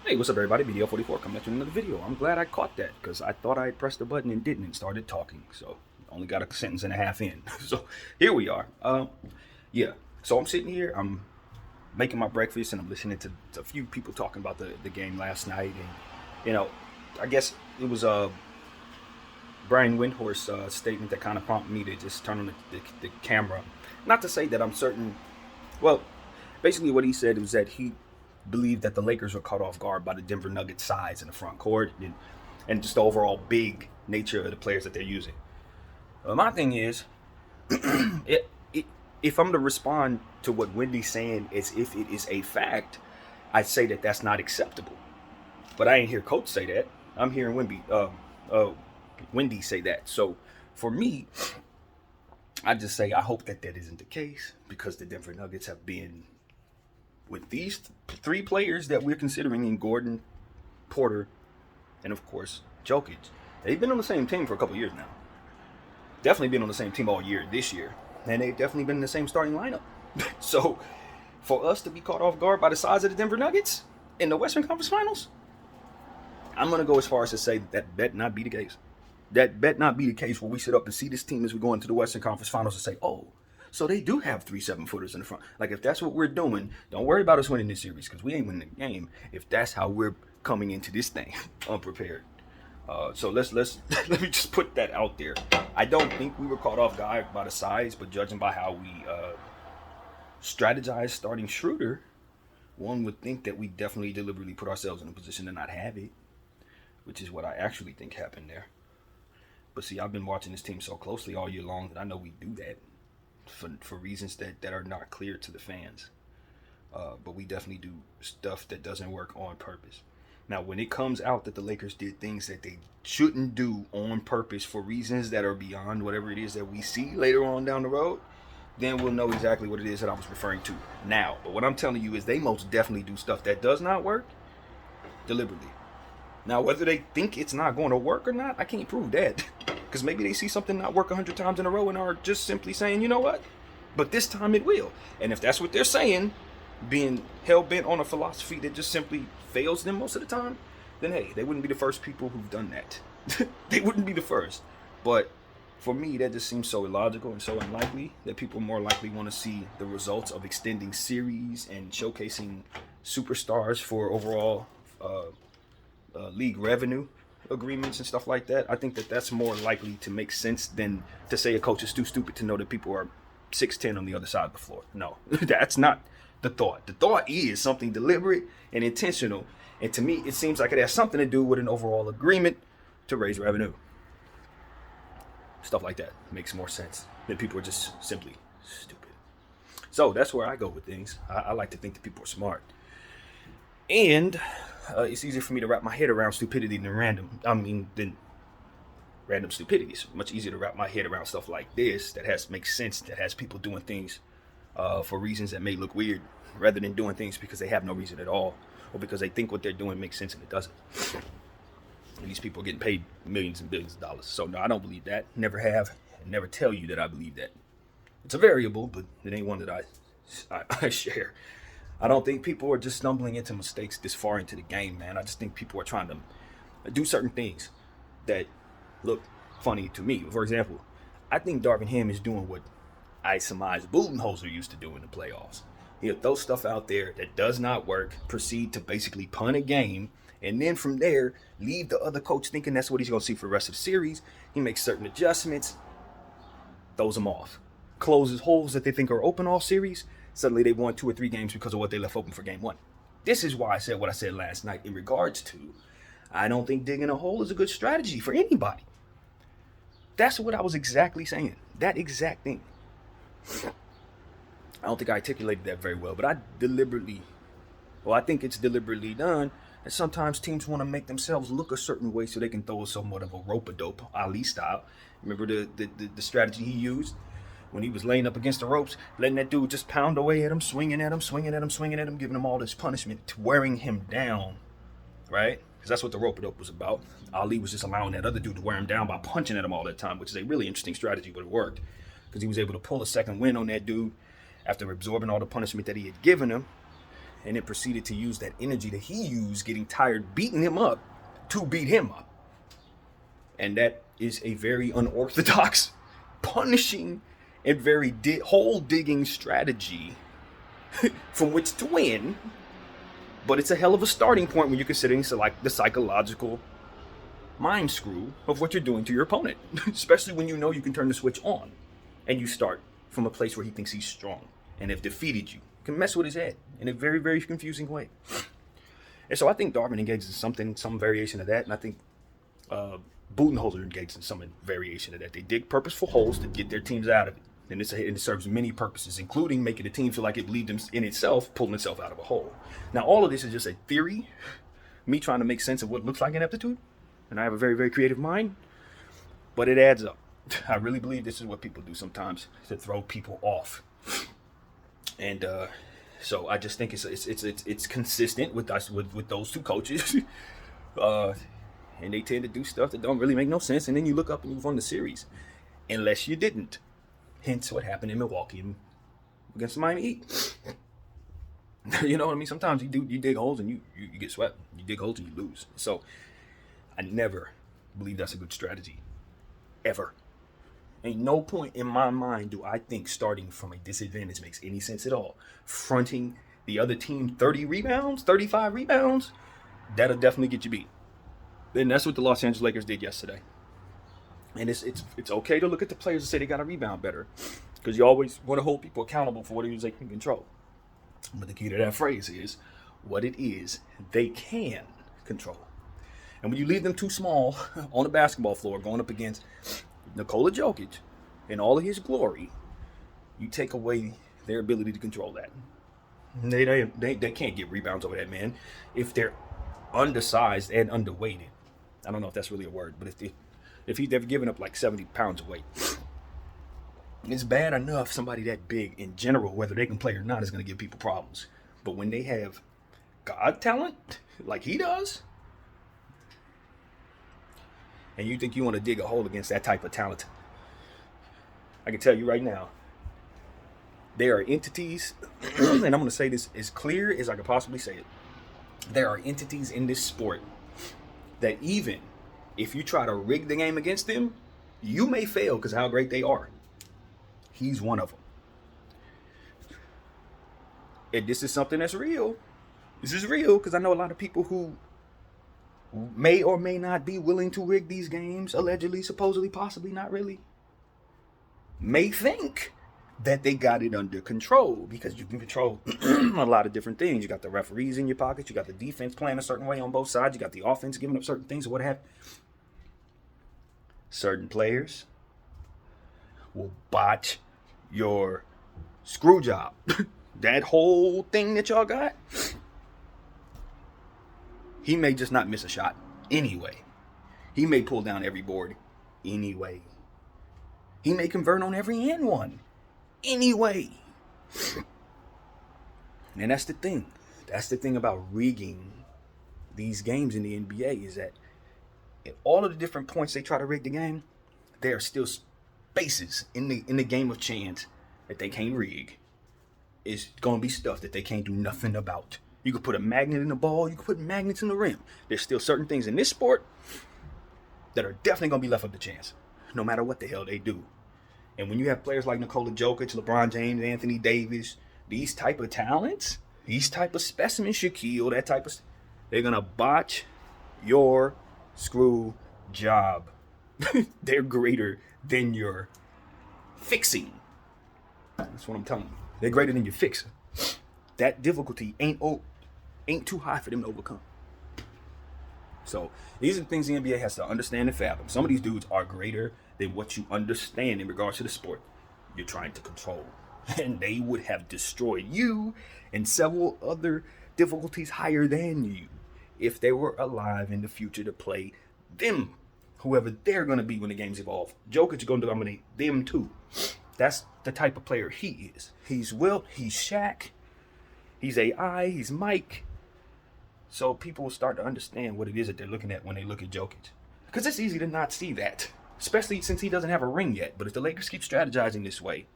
Hey, what's up, everybody? BDL44 coming at you with another video. I'm glad I caught that because I thought I had pressed the button and didn't and started talking. So, only got a sentence and a half in. So, here we are. Yeah. So, I'm sitting here, I'm making my breakfast, and I'm listening to a few people talking about the game last night. And, I guess it was Brian Windhorst's statement that kind of prompted me to just turn on the camera. Not to say that I'm certain. Well, basically, what he said was that he believed that the Lakers were caught off guard by the Denver Nuggets size in the front court and just the overall big nature of the players that they're using. My thing is, it, if I'm to respond to what Wendy's saying as if it is a fact, I say that that's not acceptable. But I ain't hear Coach say that. I'm hearing Wendy say that. So for me, I just say I hope that that isn't the case because the Denver Nuggets have been with these three players that we're considering in Gordon, Porter, and of course Jokic. They've been on the same team for a couple years now. Definitely been on the same team all year this year, and they've definitely been in the same starting lineup. So for us to be caught off guard by the size of the Denver Nuggets in the Western Conference Finals, I'm gonna go as far as to say that bet not be the case. That bet not be the case where we sit up and see this team as we go into the Western Conference Finals and say, oh, so they do have 3 7-footers in the front. Like, if that's what we're doing, don't worry about us winning this series because we ain't winning the game if that's how we're coming into this thing unprepared. So let's let me just put that out there. I don't think we were caught off guard by the size, but judging by how we strategized starting Schroeder, one would think that we definitely deliberately put ourselves in a position to not have it, which is what I actually think happened there. But see, I've been watching this team so closely all year long that I know we do that for reasons that are not clear to the fans. But we definitely do stuff that doesn't work on purpose. Now, when it comes out that the Lakers did things that they shouldn't do on purpose for reasons that are beyond whatever it is that we see later on down the road, then we'll know exactly what it is that I was referring to now. But what I'm telling you is they most definitely do stuff that does not work deliberately. Now, whether they think it's not going to work or not, I can't prove that. Because maybe they see something not work 100 times in a row and are just simply saying, you know what? But this time it will. And if that's what they're saying, being hell-bent on a philosophy that just simply fails them most of the time, then hey, they wouldn't be the first people who've done that. They wouldn't be the first. But for me, that just seems so illogical and so unlikely that people more likely want to see the results of extending series and showcasing superstars for overall league revenue agreements and stuff like that. I think that that's more likely to make sense than to say a coach is too stupid to know that people are 6'10" on the other side of the floor. No, that's not the thought. The thought is something deliberate and intentional. And to me, it seems like it has something to do with an overall agreement to raise revenue. Stuff like that makes more sense than people are just simply stupid. So that's where I go with things. I like to think that people are smart. And it's easier for me to wrap my head around stupidity than random stupidity. It's much easier to wrap my head around stuff like this that makes sense, that has people doing things for reasons that may look weird, rather than doing things because they have no reason at all, or because they think what they're doing makes sense and it doesn't. And these people are getting paid millions and billions of dollars. So no, I don't believe that. Never have, and never tell you that I believe that. It's a variable, but it ain't one that I share. I don't think people are just stumbling into mistakes this far into the game, man. I just think people are trying to do certain things that look funny to me. For example, I think Darvin Ham is doing what I surmise Budenholzer used to do in the playoffs. He'll throw stuff out there that does not work, proceed to basically punt a game, and then from there, leave the other coach thinking that's what he's going to see for the rest of the series. He makes certain adjustments, throws them off, closes holes that they think are open all series. Suddenly they won 2 or 3 games because of what they left open for game 1. This is why I said what I said last night in regards to I don't think digging a hole is a good strategy for anybody. That's what I was exactly saying. That exact thing. I don't think I articulated that very well, but I think it's deliberately done. And sometimes teams want to make themselves look a certain way so they can throw somewhat of a rope-a-dope, Ali style. Remember the strategy he used? When he was laying up against the ropes, letting that dude just pound away at him, swinging at him, giving him all this punishment, wearing him down, right? Because that's what the rope-a-dope was about. Ali was just allowing that other dude to wear him down by punching at him all that time, which is a really interesting strategy, but it worked. Because he was able to pull a second win on that dude after absorbing all the punishment that he had given him. and then proceeded to use that energy that he used getting tired beating him up to beat him up. And that is a very unorthodox, punishing, and very hole-digging strategy from which to win. But it's a hell of a starting point when you're considering like the psychological mind screw of what you're doing to your opponent, especially when you know you can turn the switch on and you start from a place where he thinks he's strong and have defeated you. Can mess with his head in a very, very confusing way. And so I think Darvin engaged in some variation of that, and I think Budenholzer engaged in some variation of that. They dig purposeful holes to get their teams out of it. And it serves many purposes, including making the team feel like it believed in itself, pulling itself out of a hole. Now, all of this is just a theory, me trying to make sense of what it looks like ineptitude, and I have a very, very creative mind, but it adds up. I really believe this is what people do sometimes to throw people off. And so I just think it's consistent with us with those two coaches, and they tend to do stuff that don't really make no sense. And then you look up and you won the series, unless you didn't. Hence what happened in Milwaukee against the Miami Heat. You know what I mean? Sometimes you dig holes and you get swept. You dig holes and you lose. So I never believe that's a good strategy, ever. Ain't no point in my mind do I think starting from a disadvantage makes any sense at all. Fronting the other team 30 rebounds, 35 rebounds, that'll definitely get you beat. And that's what the Los Angeles Lakers did yesterday. And it's okay to look at the players and say they got to rebound better, because you always want to hold people accountable for what it is they can control. But the key to that phrase is what it is they can control. And when you leave them too small on the basketball floor going up against Nikola Jokic in all of his glory, you take away their ability to control that. They can't get rebounds over that man if they're undersized and underweighted. I don't know if that's really a word, but if they're giving up like 70 pounds of weight, it's bad enough somebody that big in general, whether they can play or not, is going to give people problems. But when they have God talent like he does, and you think you want to dig a hole against that type of talent, I can tell you right now, there are entities, and I'm going to say this as clear as I could possibly say it. There are entities in this sport that even if you try to rig the game against them, you may fail because of how great they are. He's one of them. And this is something that's real. This is real because I know a lot of people who may or may not be willing to rig these games, allegedly, supposedly, possibly, not really, may think that they got it under control because you can control a lot of different things. You got the referees in your pocket. You got the defense playing a certain way on both sides. You got the offense giving up certain things or what have you. Certain players will botch your screw job. That whole thing that y'all got, he may just not miss a shot anyway. He may pull down every board anyway. He may convert on every and one anyway. And that's the thing. That's the thing about rigging these games in the NBA is that at all of the different points they try to rig the game, there are still spaces in the game of chance that they can't rig. It's going to be stuff that they can't do nothing about. You could put a magnet in the ball. You could put magnets in the rim. There's still certain things in this sport that are definitely going to be left up to chance, no matter what the hell they do. And when you have players like Nikola Jokic, LeBron James, Anthony Davis, these type of talents, these type of specimens, Shaquille, that type of, they're going to botch your screw job. They're greater than your fixing. That's what I'm telling you. They're greater than your fixing. That difficulty ain't too high for them to overcome. So these are the things the NBA has to understand and fathom. Some of these dudes are greater than what you understand in regards to the sport you're trying to control. And they would have destroyed you and several other difficulties higher than you if they were alive in the future to play them, whoever they're going to be when the games evolve. Jokic's going to dominate them too. That's the type of player he is. He's Wilt, he's Shaq, he's AI, he's Mike. So people will start to understand what it is that they're looking at when they look at Jokic. Because it's easy to not see that, especially since he doesn't have a ring yet. But if the Lakers keep strategizing this way,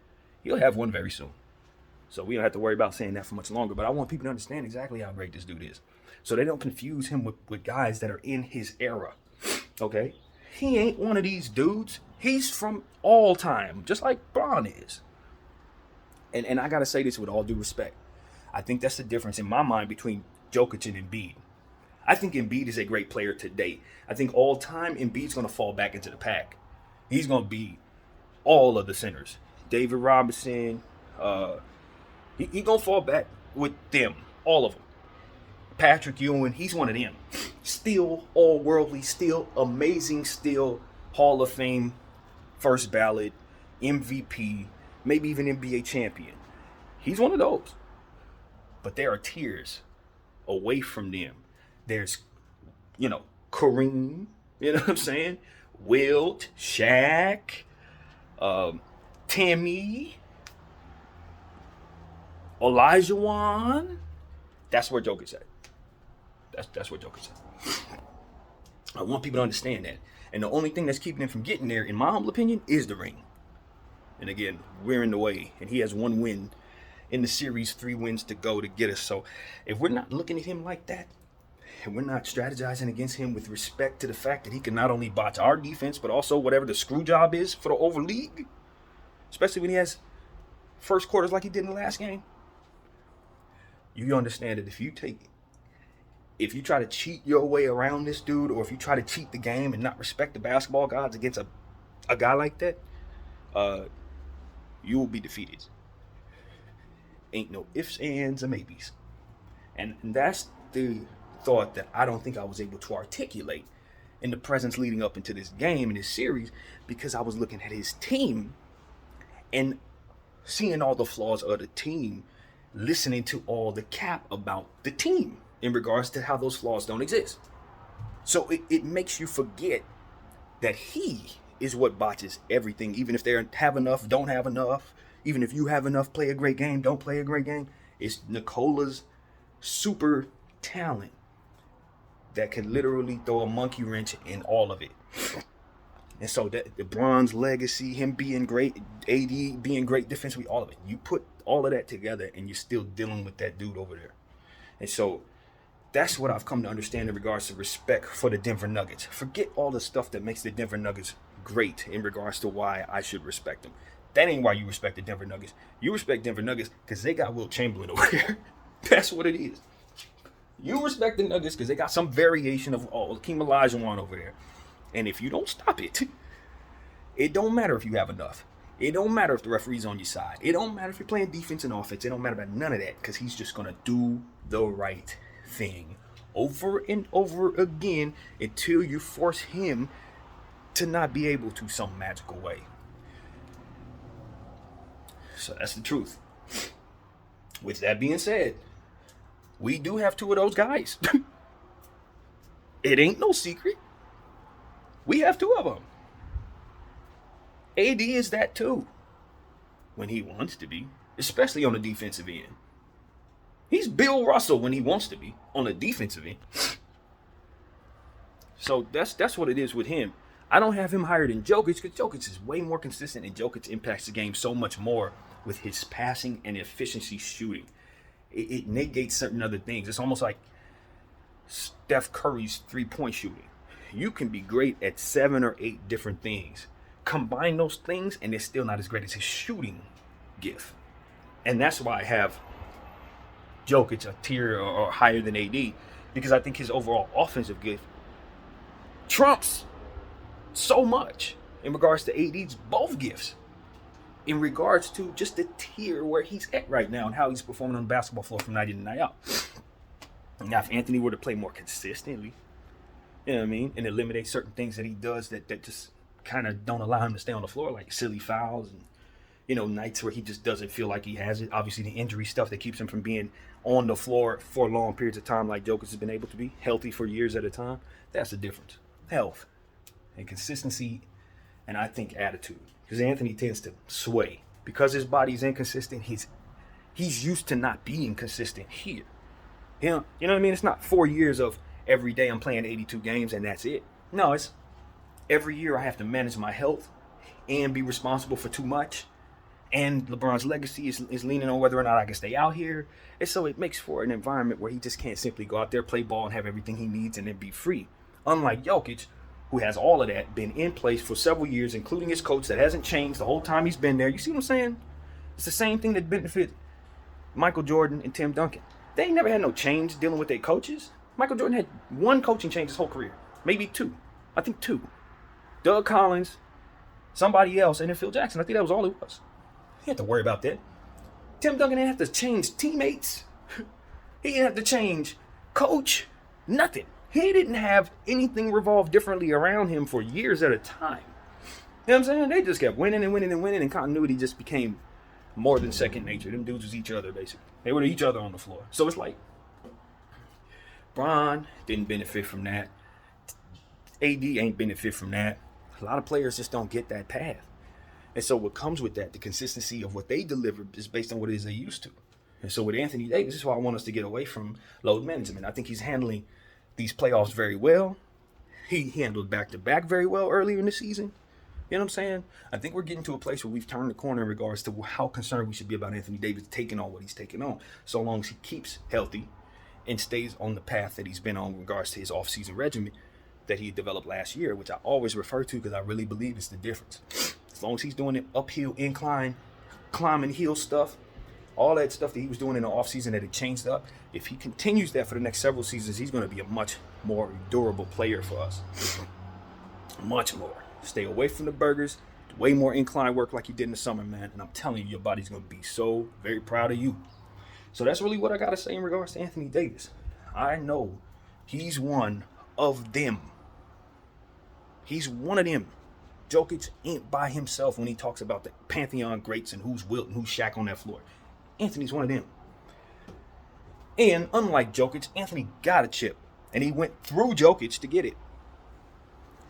he'll have one very soon. So we don't have to worry about saying that for much longer. But I want people to understand exactly how great this dude is, so they don't confuse him with guys that are in his era. Okay? He ain't one of these dudes. He's from all time, just like Bron is. And I got to say this with all due respect. I think that's the difference in my mind between Jokic and Embiid. I think Embiid is a great player today. I think all time Embiid's going to fall back into the pack. He's going to be all of the centers. David Robinson, he going to fall back with them, all of them. Patrick Ewing, he's one of them. Still all-worldly, still amazing, still Hall of Fame, first ballot, MVP, maybe even NBA champion. He's one of those. But there are tiers away from them. There's, Kareem, you know what I'm saying? Wilt, Shaq, Timmy, Olajuwon. That's where Jokic's at. That's where Jokic's at. I want people to understand that. And the only thing that's keeping him from getting there, in my humble opinion, is the ring. And again, we're in the way. And he has 1 win in the series, 3 wins to go to get us. So if we're not looking at him like that, and we're not strategizing against him with respect to the fact that he can not only botch our defense, but also whatever the screw job is for the over league, especially when he has first quarters like he did in the last game, you understand that if you try to cheat your way around this dude, or if you try to cheat the game and not respect the basketball gods against a guy like that, you will be defeated. Ain't no ifs, ands, or maybes. And that's the thought that I don't think I was able to articulate in the presence leading up into this game, in this series, because I was looking at his team and seeing all the flaws of the team, listening to all the cap about the team in regards to how those flaws don't exist. So it makes you forget that he is what botches everything, even if they have enough, don't have enough, even if you have enough, play a great game, don't play a great game. It's Nikola's super talent that can literally throw a monkey wrench in all of it. And so that the Bron's legacy, him being great, AD being great defensively, all of it. You put all of that together and you're still dealing with that dude over there. And so that's what I've come to understand in regards to respect for the Denver Nuggets. Forget all the stuff that makes the Denver Nuggets great in regards to why I should respect them. That ain't why you respect the Denver Nuggets. You respect Denver Nuggets because they got Wilt Chamberlain over there. That's what it is. You respect the Nuggets because they got some variation of Hakeem Olajuwon over there. And if you don't stop it, it don't matter if you have enough. It don't matter if the referee's on your side. It don't matter if you're playing defense and offense. It don't matter about none of that because he's just going to do the right thing over and over again until you force him to not be able to some magical way. So that's the truth. With that being said, we do have 2 of those guys. It ain't no secret. We have 2 of them. AD is that too. When he wants to be. Especially on the defensive end. He's Bill Russell when he wants to be. On the defensive end. So that's what it is with him. I don't have him higher than Jokic because Jokic is way more consistent and Jokic impacts the game so much more with his passing and efficiency shooting. It negates certain other things. It's almost like Steph Curry's 3-point shooting. You can be great at 7 or 8 different things. Combine those things and it's still not as great as his shooting gift. And that's why I have Jokic a tier or higher than AD, because I think his overall offensive gift trumps so much in regards to AD's both gifts. In regards to just the tier where he's at right now and how he's performing on the basketball floor from night in and night out. Now, if Anthony were to play more consistently, you know what I mean, and eliminate certain things that he does that just kind of don't allow him to stay on the floor, like silly fouls and, nights where he just doesn't feel like he has it. Obviously, the injury stuff that keeps him from being on the floor for long periods of time like Jokic has been able to be, healthy for years at a time. That's the difference. Health and consistency, and I think attitude. Because Anthony tends to sway. Because his body's inconsistent, he's used to not being consistent here. You know what I mean? It's not 4 years of every day I'm playing 82 games and that's it. No, it's every year I have to manage my health and be responsible for too much And LeBron's legacy is leaning on whether or not I can stay out here. And so it makes for an environment where he just can't simply go out there, play ball, and have everything he needs and then be free. Unlike Jokic, who has all of that, been in place for several years, including his coach that hasn't changed the whole time he's been there. You see what I'm saying? It's the same thing that benefited Michael Jordan and Tim Duncan. They ain't never had no change dealing with their coaches. Michael Jordan had one coaching change his whole career. Maybe two. I think two. Doug Collins, somebody else, and then Phil Jackson. I think that was all it was. He didn't have to worry about that. Tim Duncan didn't have to change teammates. He didn't have to change coach. Nothing. He didn't have anything revolve differently around him for years at a time. You know what I'm saying? They just kept winning and winning and winning, and continuity just became more than second nature. Them dudes was each other, basically. They were each other on the floor. So it's like, Bron didn't benefit from that. AD ain't benefit from that. A lot of players just don't get that path. And so what comes with that, the consistency of what they deliver is based on what it is they used to. And so with Anthony Davis, this is why I want us to get away from load management. I think he's handling these playoffs very well. He handled back-to-back very well earlier in the season. You know what I'm saying? I think we're getting to a place where we've turned the corner in regards to how concerned we should be about Anthony Davis taking on what he's taking on, so long as he keeps healthy and stays on the path that he's been on in regards to his off-season regimen that he developed last year, which I always refer to because I really believe it's the difference. As long as he's doing it uphill, incline, climbing hill stuff, all that stuff that he was doing in the offseason that it changed up, if he continues that for the next several seasons, he's going to be a much more durable player for us. Much more. Stay away from the burgers, way more incline work like you did in the summer, man. And I'm telling you, your body's going to be so very proud of you. So that's really what I got to say in regards to Anthony Davis. I know he's one of them. He's one of them. Jokic ain't by himself when he talks about the Pantheon greats and who's Wilt and who's Shaq on that floor. Anthony's one of them. And unlike Jokic, Anthony got a chip. And he went through Jokic to get it.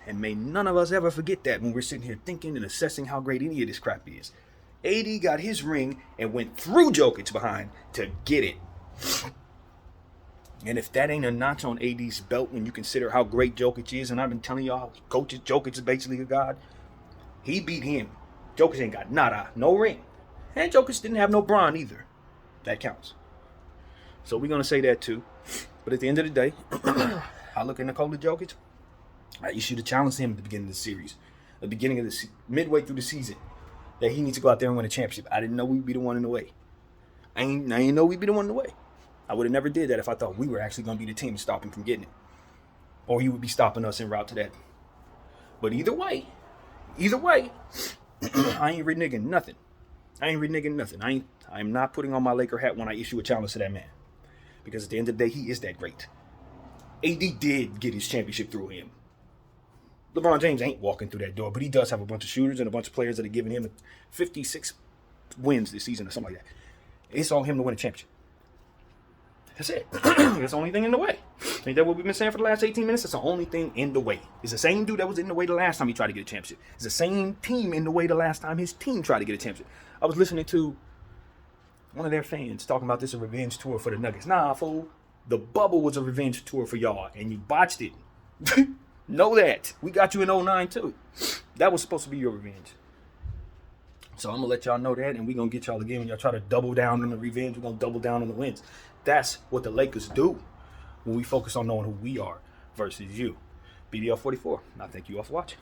And may none of us ever forget that when we're sitting here thinking and assessing how great any of this crap is. AD got his ring and went through Jokic behind to get it. And if that ain't a notch on AD's belt when you consider how great Jokic is, and I've been telling y'all, Jokic is basically a god, he beat him. Jokic ain't got nada, no ring. And Jokic didn't have no Bron either. That counts. So we're going to say that too. But at the end of the day, I look at Nikola Jokic. I issued a challenge to him at the beginning of the series. At the beginning of the midway through the season. That he needs to go out there and win a championship. I didn't know we'd be the one in the way. I ain't know we'd be the one in the way. I would have never did that if I thought we were actually going to be the team to stop him from getting it. Or he would be stopping us en route to that. But either way, I ain't reneging nothing. I'm not putting on my Laker hat when I issue a challenge to that man. Because at the end of the day, he is that great. AD did get his championship through him. LeBron James ain't walking through that door, but he does have a bunch of shooters and a bunch of players that are giving him 56 wins this season or something like that. It's on him to win a championship. That's it. That's the only thing in the way. Ain't that what we've been saying for the last 18 minutes? That's the only thing in the way. It's the same dude that was in the way the last time he tried to get a championship. It's the same team in the way the last time his team tried to get a championship. I was listening to one of their fans talking about this a revenge tour for the Nuggets. Nah, fool. The bubble was a revenge tour for y'all, and you botched it. Know that. We got you in 09 too. That was supposed to be your revenge. So I'm going to let y'all know that, and we're going to get y'all again when y'all try to double down on the revenge. We're going to double down on the wins. That's what the Lakers do when we focus on knowing who we are versus you. BDL 44. I thank you all for watching.